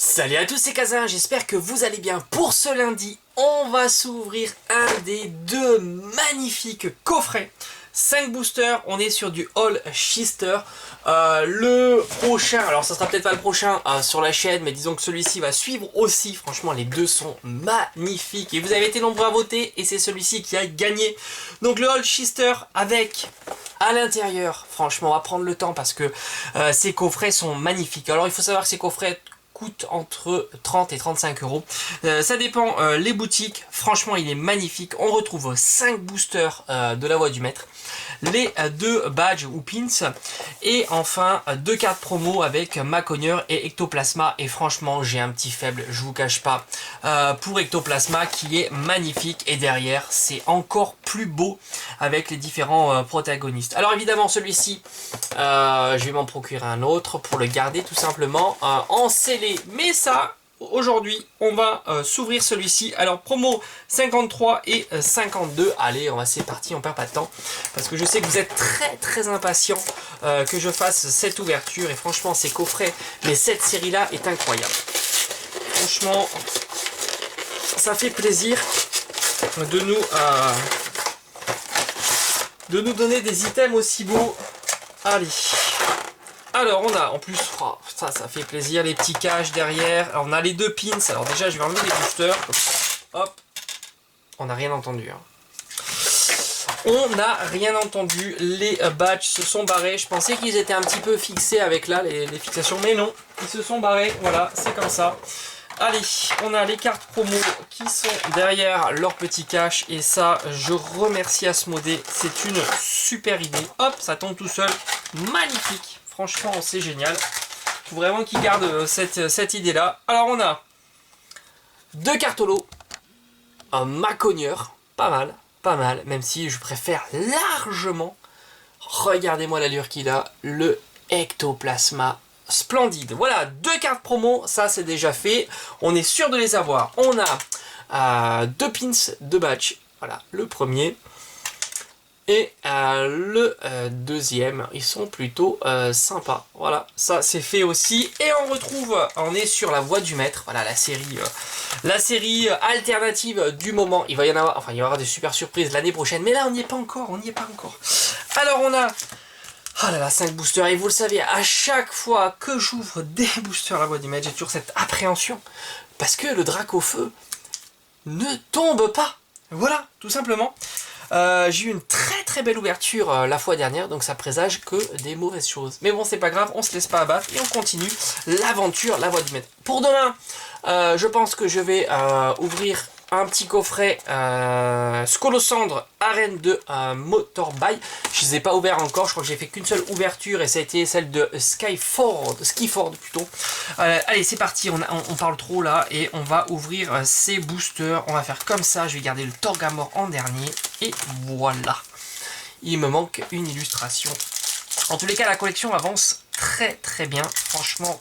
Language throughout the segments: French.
Salut à tous, c'est Kazin, j'espère que vous allez bien. Pour ce lundi, on va s'ouvrir un des deux magnifiques coffrets. 5 boosters, on est sur du All Shister. Le prochain, alors ça sera peut-être pas le prochain sur la chaîne, mais disons que celui-ci va suivre aussi. Franchement, les deux sont magnifiques. Et vous avez été nombreux à voter, et c'est celui-ci qui a gagné. Donc le All Shister avec... à l'intérieur, franchement, on va prendre le temps parce que ces coffrets sont magnifiques. Alors il faut savoir que ces coffrets coûte entre 30 et 35 euros. Ça dépend les boutiques. Franchement, il est magnifique. On retrouve 5 boosters de la voix du maître, les 2 badges ou pins, et enfin 2 cartes promo avec Macogneur et Ectoplasma. Et franchement, j'ai un petit faible, je vous cache pas, pour Ectoplasma qui est magnifique. Et derrière, c'est encore plus beau avec les différents protagonistes. Alors évidemment, celui-ci, je vais m'en procurer un autre pour le garder tout simplement en scellé. Mais ça, aujourd'hui, on va s'ouvrir celui-ci. Alors, promo 53 et 52. Allez, c'est parti, on perd pas de temps. Parce que je sais que vous êtes très impatients que je fasse cette ouverture. Et franchement, ces coffrets, mais cette série-là est incroyable. Franchement, ça fait plaisir de nous donner des items aussi beaux. Allez. Alors on a en plus, oh, ça fait plaisir, les petits caches derrière. Alors, on a les 2 pins. Alors déjà je vais enlever les boosters. Hop. On n'a rien entendu. On n'a rien entendu. Les badges se sont barrés. Je pensais qu'ils étaient un petit peu fixés avec là les fixations. Mais non, ils se sont barrés. Voilà, c'est comme ça. Allez, on a les cartes promo qui sont derrière leur petit cache. Et ça, je remercie Asmodée. C'est une super idée. Hop, ça tombe tout seul. Magnifique. Franchement, c'est génial. Faut vraiment qu'ils gardent cette idée-là. Alors, on a 2 cartes holo. Un Macogneur. Pas mal. Même si je préfère largement, regardez-moi l'allure qu'il a, le Ectoplasma. Splendide. Voilà, 2 cartes promo. Ça, c'est déjà fait. On est sûr de les avoir. On a 2 pins, 2 badges. Voilà, le premier. Et le deuxième, ils sont plutôt sympas. Voilà, ça c'est fait aussi. Et on est sur la voie du maître. Voilà, la série alternative du moment. Il va y avoir des super surprises l'année prochaine. Mais là, on n'y est pas encore, Alors, on a... oh là là, 5 boosters. Et vous le savez, à chaque fois que j'ouvre des boosters à la voie du maître, j'ai toujours cette appréhension. Parce que le Draco Feu ne tombe pas. Voilà, tout simplement. J'ai eu une très belle ouverture la fois dernière, donc ça présage que des mauvaises choses. Mais bon, c'est pas grave, on se laisse pas abattre et on continue l'aventure, la voie du maître. Pour demain, je pense que je vais ouvrir un petit coffret Scolosandre Arène de Motorbike. Je ne les ai pas ouverts encore, je crois que j'ai fait qu'une seule ouverture et ça a été celle de Skifford plutôt. Allez, c'est parti, on parle trop là et on va ouvrir ces boosters. On va faire comme ça, je vais garder le Torgamor en dernier et voilà. Il me manque une illustration. En tous les cas, la collection avance très bien, franchement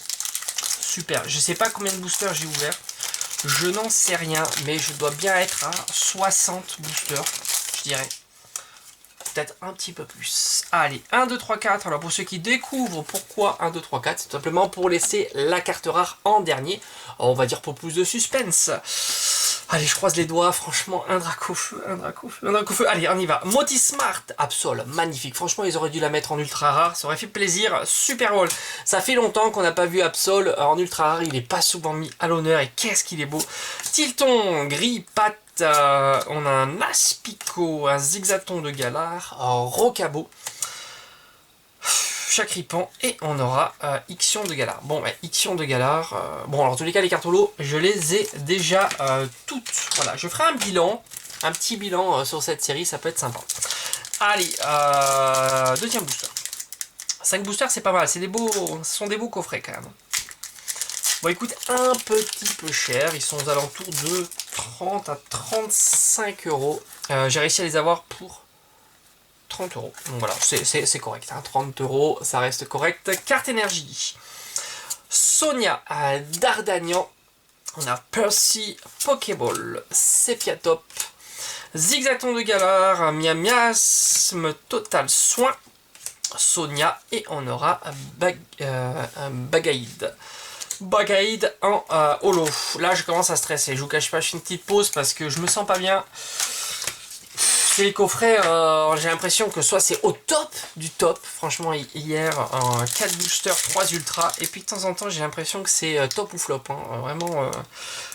super. Je sais pas combien de boosters j'ai ouvert. Je n'en sais rien, mais je dois bien être à 60 boosters, je dirais. Peut-être un petit peu plus. Allez, 1, 2, 3, 4. Alors pour ceux qui découvrent pourquoi 1, 2, 3, 4, c'est tout simplement pour laisser la carte rare en dernier. On va dire pour plus de suspense. Allez, je croise les doigts, franchement, un Dracofeu. Allez, on y va. Motismart Absol, magnifique. Franchement, ils auraient dû la mettre en ultra rare, ça aurait fait plaisir. Super Bowl. Ça fait longtemps qu'on n'a pas vu Absol en ultra rare, il n'est pas souvent mis à l'honneur et qu'est-ce qu'il est beau. Tilton, gris, patte, on a un Aspico, un Zigzaton de Galar, un Rocabo. Chacripan et on aura Ixion de Galar. Bon, Ixion de Galar. Bon, alors, en tous les cas, les cartes holo, je les ai déjà toutes. Voilà, je ferai un petit bilan sur cette série, ça peut être sympa. Allez, deuxième booster. 5 boosters, c'est pas mal. Ce sont des beaux coffrets quand même. Bon, écoute, un petit peu cher. Ils sont aux alentours de 30 à 35 euros. J'ai réussi à les avoir pour 30 euros. Donc voilà, c'est correct. 30 euros, ça reste correct. Carte énergie. Sonia Dardagnan. On a Percy Pokéball. Sepiatop. Zigzaton de Galar. Miasme Total Soin. Sonia. Et on aura un Bagaïd. Bagaïd en holo. Là je commence à stresser, je vous cache pas, je fais une petite pause parce que je me sens pas bien. C'est les coffrets, j'ai l'impression que soit c'est au top du top, franchement hier 4 boosters, 3 ultras, et puis de temps en temps j'ai l'impression que c'est top ou flop, hein. Vraiment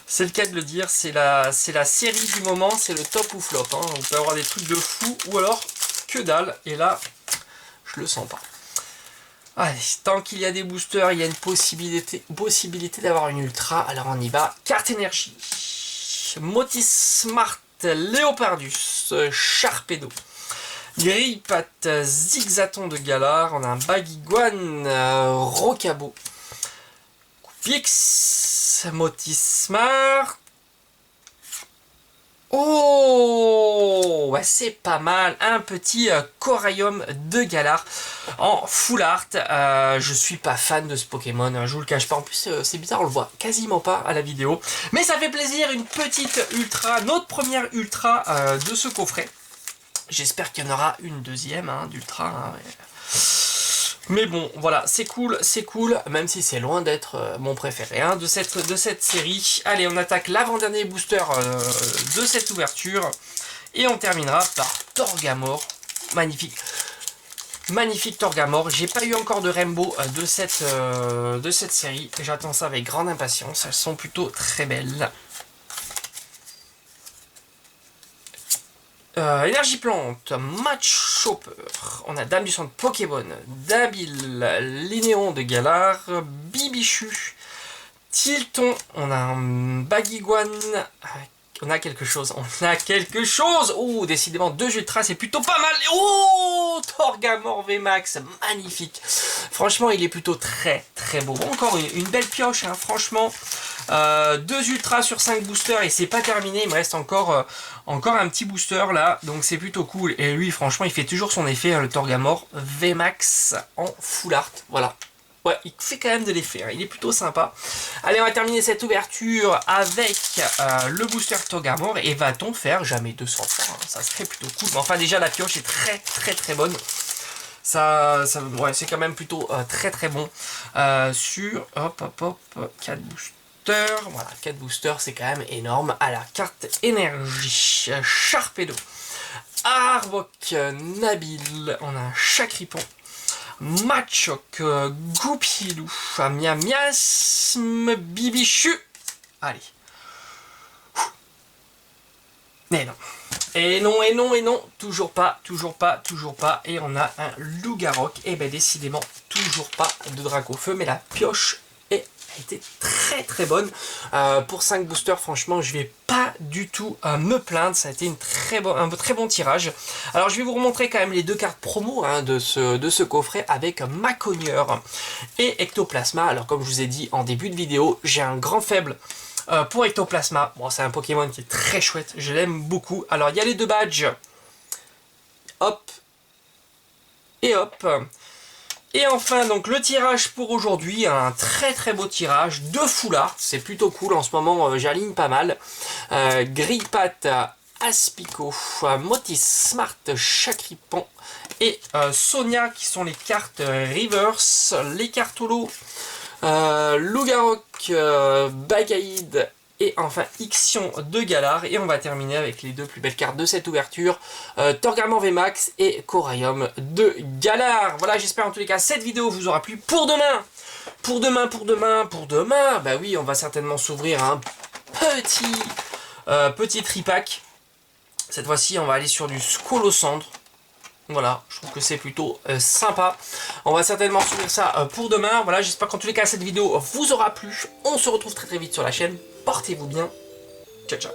c'est le cas de le dire, c'est la série du moment, c'est le top ou flop, hein. On peut avoir des trucs de fou ou alors que dalle, et là je le sens pas. Allez, tant qu'il y a des boosters, il y a une possibilité d'avoir une ultra, alors on y va. Carte énergie, Motis Smart, Léopardus, Sharpedo, Grillpat, Zigzaton de Galar, on a un Baguiguane, Rocabo, Pix, Motis Smart. Oh, ouais, c'est pas mal. Un petit Coraium de Galar en full art. Je suis pas fan de ce Pokémon, je vous le cache pas. En plus, c'est bizarre, on le voit quasiment pas à la vidéo. Mais ça fait plaisir, une petite ultra, notre première ultra de ce coffret. J'espère qu'il y en aura une deuxième d'ultra. Hein, mais bon, voilà, c'est cool, même si c'est loin d'être mon préféré de cette série. Allez, on attaque l'avant-dernier booster de cette ouverture. Et on terminera par Torgamore. Magnifique. Magnifique Torgamore. J'ai pas eu encore de Rainbow de cette série. J'attends ça avec grande impatience. Elles sont plutôt très belles. Énergie plante, Match Chopper, on a Dame du centre Pokémon, Dabil, Linéon de Galar, Bibichu, Tilton, on a un Baguiguane, on a quelque chose, oh, décidément 2 ultras, c'est plutôt pas mal. Oh, Torgamore VMAX, magnifique. Franchement, il est plutôt très beau. Encore une belle pioche, franchement. 2 ultras sur 5 boosters et c'est pas terminé, il me reste encore un petit booster là, donc c'est plutôt cool. Et lui franchement il fait toujours son effet, le Torgamore VMAX en full art, voilà. Ouais, il fait quand même de l'effet, il est plutôt sympa. Allez, on va terminer cette ouverture avec le booster Torgamore. Et va-t-on faire jamais 200 fois, ça serait plutôt cool. Mais enfin déjà la pioche est très bonne. Ouais, c'est quand même plutôt très bon. Sur, hop, 4 boosters. Voilà, 4 boosters, c'est quand même énorme. À la carte énergie, Sharpedo, Arbok, Nabil, on a un Chacripon, Machoc, Goupilou, Miasme, Bibichu. Allez. Mais non. Et non, toujours pas. Et on a un Lougarok. Et ben décidément, toujours pas de Dracofeu, mais la pioche était très bonne. Pour 5 boosters, franchement, je vais pas du tout me plaindre. Ça a été un très bon tirage. Alors, je vais vous remontrer quand même les 2 cartes promo de ce coffret avec Macogneur et Ectoplasma. Alors, comme je vous ai dit en début de vidéo, j'ai un grand faible pour Ectoplasma. Bon, c'est un Pokémon qui est très chouette. Je l'aime beaucoup. Alors, il y a les 2 badges. Hop. Et hop. Et enfin, donc le tirage pour aujourd'hui, un très beau tirage de full art, c'est plutôt cool, en ce moment j'aligne pas mal. Grillpat, Aspico, Motis Smart, Chacripon et Sonia qui sont les cartes reverse, les cartes holo, Lougarok, Bagaïd et enfin Ixion de Galar. Et on va terminer avec les 2 plus belles cartes de cette ouverture, Torgamore VMAX et Coraium de Galar. Voilà, j'espère en tous les cas cette vidéo vous aura plu. Pour demain, bah oui, on va certainement s'ouvrir un petit tripack. Cette fois-ci on va aller sur du Scolosandre. Voilà, je trouve que c'est plutôt sympa. On va certainement s'ouvrir ça pour demain. Voilà, j'espère qu'en tous les cas cette vidéo vous aura plu. On se retrouve très vite sur la chaîne. Portez-vous bien. Ciao.